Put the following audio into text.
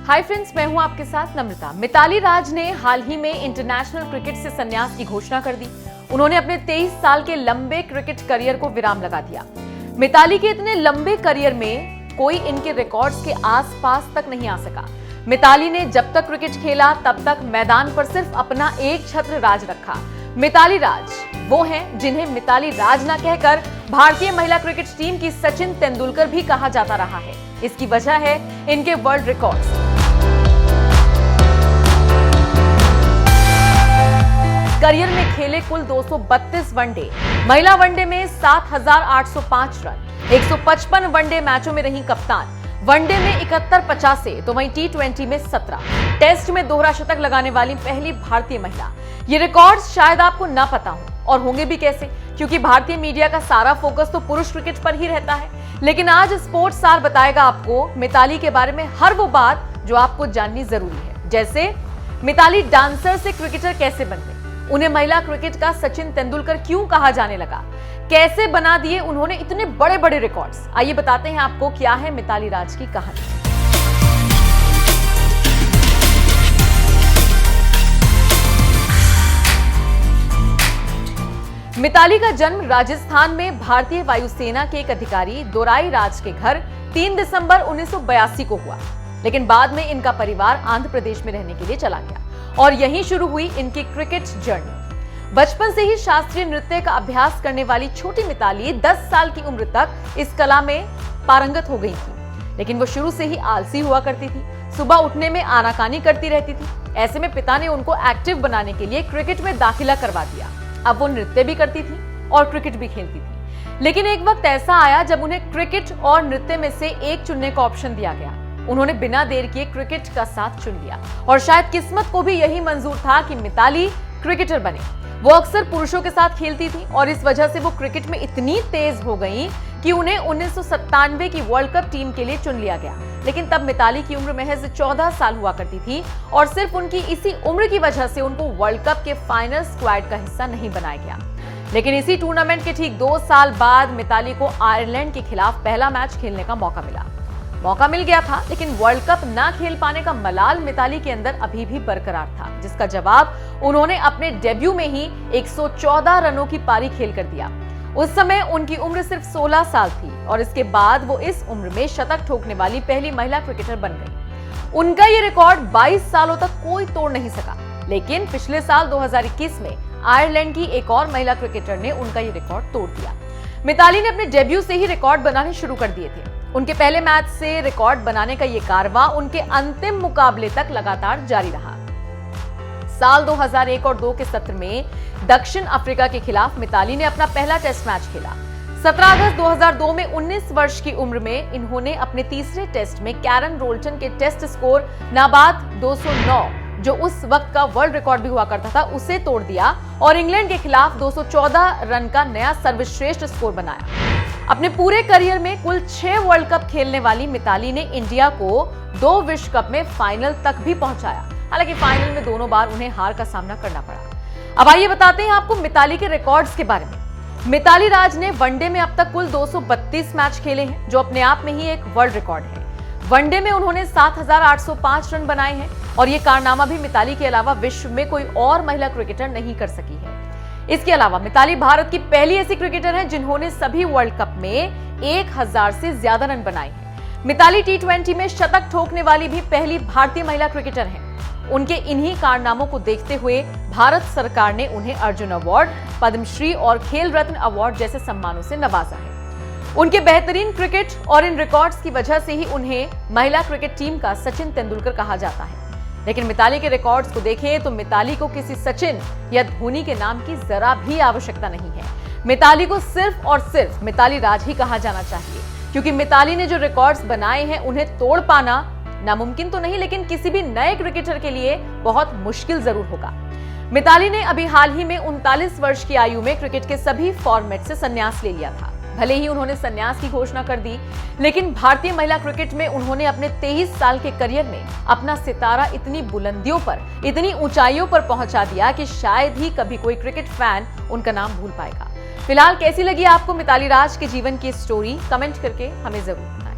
Hi friends, मैं हूं आपके साथ नम्रता। मिताली राज ने हाल ही में इंटरनेशनल क्रिकेट से संन्यास की घोषणा कर दी। उन्होंने अपने 23 साल के लंबे क्रिकेट करियर को विराम लगा दिया। मिताली के इतने लंबे करियर में कोई इनके रिकॉर्ड्स के आसपास तक नहीं आ सका। मिताली ने जब तक क्रिकेट खेला तब तक मैदान पर सिर्फ अपना एक छत्र राज रखा। मिताली राज वो हैं जिन्हें मिताली राज ना कहकर भारतीय महिला क्रिकेट टीम की सचिन तेंदुलकर भी कहा जाता रहा है। इसकी वजह है इनके वर्ल्ड रिकॉर्ड्स। करियर में खेले कुल 232 वनडे, महिला वनडे में 7,805 रन, 155 वनडे मैचों में रही कप्तान, वनडे में 71 50, तो वहीं T20 में 17, टेस्ट में दोहरा शतक लगाने वाली पहली भारतीय महिला। ये रिकॉर्ड्स शायद आपको ना पता हो, और होंगे भी कैसे, क्योंकि भारतीय मीडिया का सारा फोकस तो पुरुष क्रिकेट पर ही रहता है। लेकिन आज स्पोर्ट्स स्टार बताएगा आपको मिताली के बारे में हर वो बात जो आपको जाननी जरूरी है। जैसे मिताली डांसर से क्रिकेटर कैसे बन गई, उन्हें महिला क्रिकेट का सचिन तेंदुलकर क्यों कहा जाने लगा, कैसे बना दिए उन्होंने इतने बड़े बड़े रिकॉर्ड्स। आइए बताते हैं आपको क्या है मिताली राज की कहानी। मिताली का जन्म राजस्थान में भारतीय वायुसेना के एक अधिकारी दोराई राज के घर 3 दिसंबर 1982 को हुआ। लेकिन बाद में इनका परिवार आंध्र प्रदेश में रहने के लिए चला गया और यहीं शुरू हुई इनकी क्रिकेट जर्नी। बचपन से ही शास्त्रीय नृत्य का अभ्यास करने वाली छोटी मिताली 10 साल की उम्र तक इस कला में पारंगत हो गई थी। लेकिन वो शुरू से ही आलसी हुआ करती थी, सुबह उठने में आनाकानी करती रहती थी। ऐसे में पिता ने उनको एक्टिव बनाने के लिए क्रिकेट में दाखिला करवा दिया। अब वो नृत्य भी करती थी और क्रिकेट भी खेलती थी। लेकिन एक वक्त ऐसा आया जब उन्हें क्रिकेट और नृत्य में से एक चुनने का ऑप्शन दिया गया। उन्होंने बिना देर किए क्रिकेट का साथ चुन लिया और शायद किस्मत को भी यही मंजूर था कि मिताली क्रिकेटर बने। वो अक्सर पुरुषों के साथ खेलती थी और इस वजह से वो क्रिकेट में इतनी तेज हो गई कि उन्हें 1997 की वर्ल्ड कप टीम के लिए चुन लिया गया। लेकिन तब मिताली की उम्र महज 14 साल हुआ करती थी और सिर्फ उनकी इसी उम्र की वजह से उनको वर्ल्ड कप के फाइनल स्क्वाड का हिस्सा नहीं बनाया गया। लेकिन इसी टूर्नामेंट के ठीक 2 साल बाद मिताली को आयरलैंड के खिलाफ पहला मैच खेलने का मौका मिल गया था। लेकिन वर्ल्ड कप ना खेल पाने का मलाल मिताली के अंदर अभी भी बरकरार था, जिसका जवाब उन्होंने अपने डेब्यू में ही 114 रनों की पारी खेलकर दिया। उस समय उनकी उम्र सिर्फ 16 साल थी और इसके बाद वो इस उम्र में शतक ठोकने वाली पहली महिला क्रिकेटर बन गई। उनका ये रिकॉर्ड 22 सालों तक कोई तोड़ नहीं सका। लेकिन पिछले साल 2021 में आयरलैंड की एक और महिला क्रिकेटर ने उनका ये रिकॉर्ड तोड़ दिया। मिताली ने अपने डेब्यू से ही रिकॉर्ड बनाने शुरू कर दिए थे। उनके पहले मैच से रिकॉर्ड बनाने का ये कारवां उनके अंतिम मुकाबले तक लगातार जारी रहा। साल 2001 और 2 के सत्र में दक्षिण अफ्रीका के खिलाफ मिताली ने अपना पहला टेस्ट मैच खेला। 17 अगस्त 2002 में 19 वर्ष की उम्र में इन्होंने अपने तीसरे टेस्ट में कैरन रोल्टन के टेस्ट स्कोर नाबाद 209, जो उस वक्त का वर्ल्ड रिकॉर्ड भी हुआ करता था, उसे तोड़ दिया और इंग्लैंड के खिलाफ 214 रन का नया सर्वश्रेष्ठ स्कोर बनाया। अपने पूरे करियर में कुल 6 वर्ल्ड कप खेलने वाली मिताली ने इंडिया को 2 विश्व कप में फाइनल तक भी पहुंचाया। हालांकि फाइनल में दोनों बार उन्हें हार का सामना करना पड़ा। अब आइए बताते हैं आपको मिताली के रिकॉर्ड्स के बारे में। मिताली राज ने वनडे में अब तक कुल 232 मैच खेले हैं, जो अपने आप में ही एक वर्ल्ड रिकॉर्ड है। वनडे में उन्होंने 7,805 रन बनाए हैं और ये कारनामा भी मिताली के अलावा विश्व में कोई और महिला क्रिकेटर नहीं कर सकी है। इसके अलावा मिताली भारत की पहली ऐसी क्रिकेटर हैं जिन्होंने सभी वर्ल्ड कप में 1000 से ज्यादा रन बनाए हैं। मिताली T20 में शतक ठोकने वाली भी पहली भारतीय महिला क्रिकेटर हैं। उनके इन्हीं कारनामों को देखते हुए भारत सरकार ने उन्हें अर्जुन अवार्ड, पद्मश्री और खेल रत्न अवार्ड जैसे सम्मानों से नवाजा है। उनके बेहतरीन क्रिकेट और इन रिकॉर्ड्स की वजह से ही उन्हें महिला क्रिकेट टीम का सचिन तेंदुलकर कहा जाता है। लेकिन मिताली के रिकॉर्ड्स को देखें तो मिताली को किसी सचिन या धोनी के नाम की जरा भी आवश्यकता नहीं है। मिताली को सिर्फ और सिर्फ मिताली राज ही कहा जाना चाहिए, क्योंकि मिताली ने जो रिकॉर्ड्स बनाए हैं उन्हें तोड़ पाना नामुमकिन तो नहीं, लेकिन किसी भी नए क्रिकेटर के लिए बहुत मुश्किल जरूर होगा। मिताली ने अभी हाल ही में 39 वर्ष की आयु में क्रिकेट के सभी फॉर्मेट से संन्यास ले लिया था। भले ही उन्होंने संन्यास की घोषणा कर दी, लेकिन भारतीय महिला क्रिकेट में उन्होंने अपने 23 साल के करियर में अपना सितारा इतनी बुलंदियों पर, इतनी ऊंचाइयों पर पहुंचा दिया कि शायद ही कभी कोई क्रिकेट फैन उनका नाम भूल पाएगा। फिलहाल कैसी लगी आपको मिताली राज के जीवन की स्टोरी, कमेंट करके हमें जरूर बताएं।